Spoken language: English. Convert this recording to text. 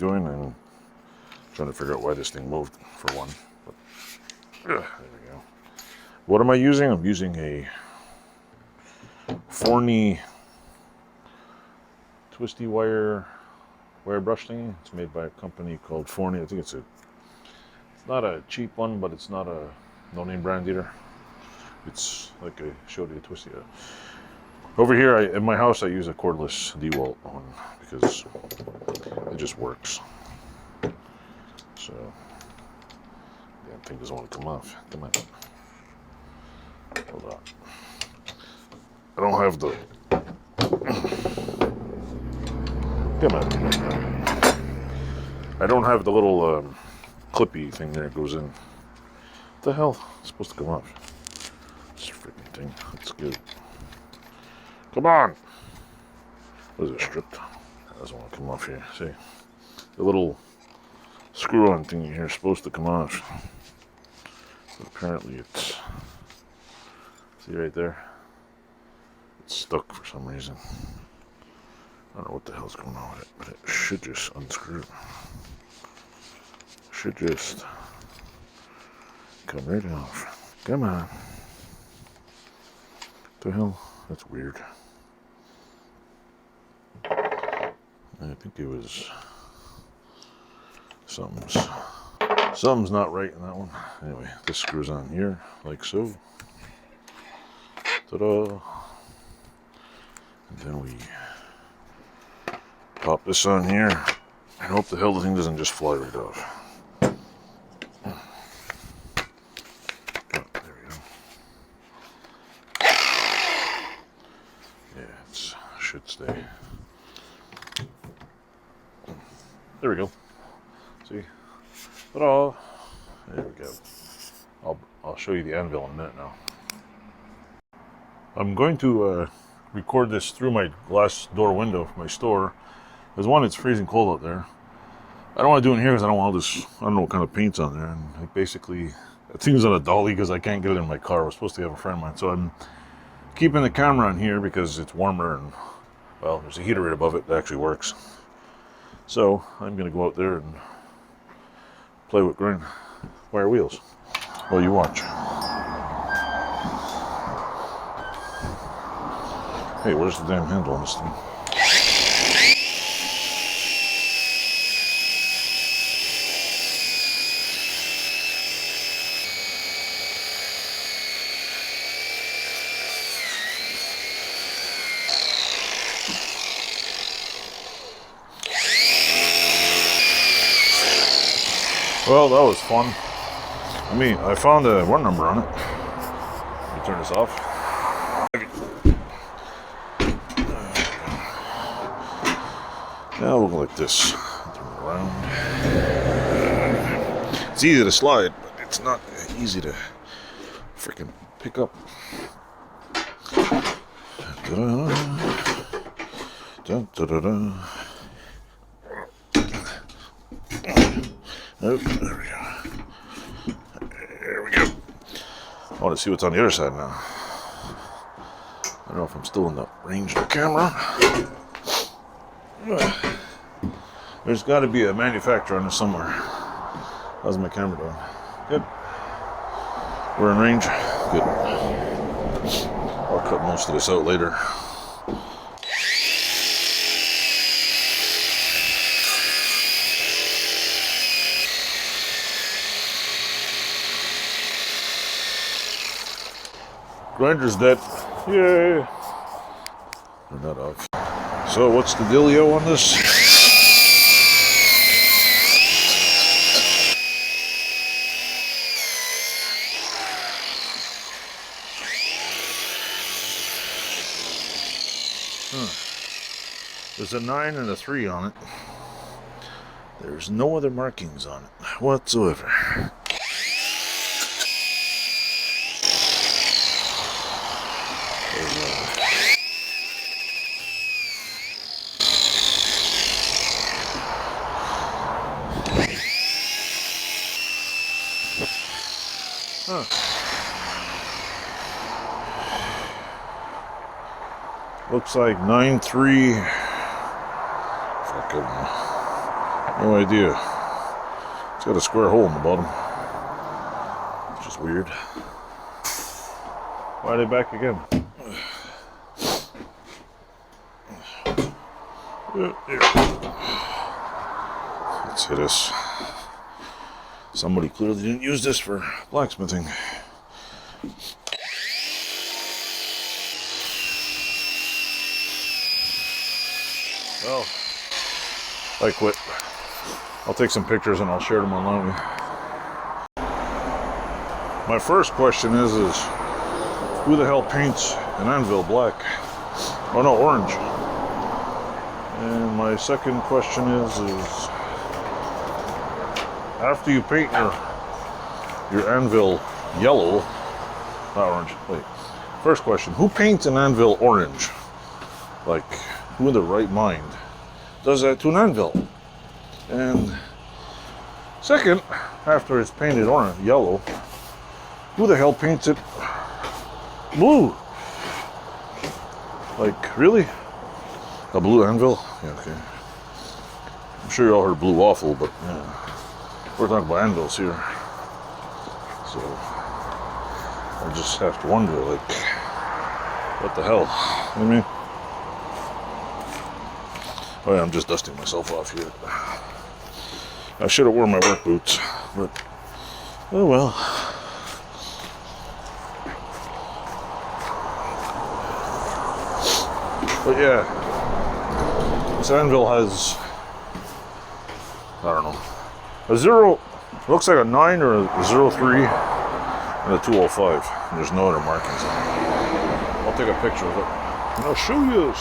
doing? And trying to figure out why this thing moved, for one. But, there we go. What am I using? I'm using a Forney twisty wire brush thingy. It's made by a company called Forney. I think it's not a cheap one, but it's not a no-name brand either. It's like I showed you a twisty. Over here, in my house, I use a cordless DeWalt one because it just works. So, damn thing doesn't want to come off. Come on. Hold on. I don't have the... Come on. I don't have the little clippy thing there. It goes in. What the hell? It's supposed to come off. This freaking thing. That's good. Come on! What is it, stripped? That doesn't want to come off here. See? The little screw-on thing here is supposed to come off. But apparently it's... See right there? It's stuck for some reason. I don't know what the hell's going on with it, but it should just unscrew. Should just come right off. Come on. What the hell? That's weird. I think it was something's not right in that one. Anyway, this screws on here like so. Ta-da! And then we pop this on here and hope the hell the thing doesn't just fly right off. Oh, there we go. Yeah, it should stay. There we go. See? Ta-da! There we go. I'll show you the Anvil in a minute now. I'm going to record this through my glass door window for my store. Because one, it's freezing cold out there. I don't want to do it in here because I don't want all this, I don't know what kind of paint's on there. And like basically, it seems on a dolly because I can't get it in my car. I was supposed to have a friend of mine. So I'm keeping the camera on here because it's warmer and, well, there's a heater right above it that actually works. So I'm going to go out there and play with grind wire wheels while you watch. Hey, where's the damn handle on this thing? Well, that was fun. I mean, I found a run number on it. Let me turn this off. Now we'll go like this. Turn it around. It's easy to slide, but it's not easy to freaking pick up. Da-da-da. Da-da-da-da. Oh, there we go. There we go. I want to see what's on the other side now. I don't know if I'm still in the range of the camera. There's got to be a manufacturer on this somewhere. How's my camera doing? Good. We're in range. Good. I'll cut most of this out later. Grinder's dead. Yay! Turn that off. So what's the dealio on this? There's a 9 and a 3 on it. There's no other markings on it whatsoever. Huh. Looks like 9-3. Fucking No idea. It's got a square hole in the bottom. Which is weird. Why are they back again? Let's hit us. Somebody clearly didn't use this for blacksmithing. Well, I quit. I'll take some pictures and I'll share them online. My first question is who the hell paints an Anvil black? Oh no, orange. And my second question is after you paint your Anvil yellow, not orange, wait. First question, who paints an Anvil orange? Like, who in the right mind does that to an Anvil? And second, after it's painted orange, yellow, who the hell paints it blue? Like, really? A blue Anvil? Yeah, okay. I'm sure you all heard blue waffle, but yeah, we're talking about Anvils here. So, I just have to wonder, like, what the hell? You know what I mean? Oh yeah, I'm just dusting myself off here. I should have worn my work boots, but oh well. But yeah, this Anvil has, I don't know, a 0, looks like a 9 or a 03 and a 205. There's no other markings on it. I'll take a picture of it and I'll show you.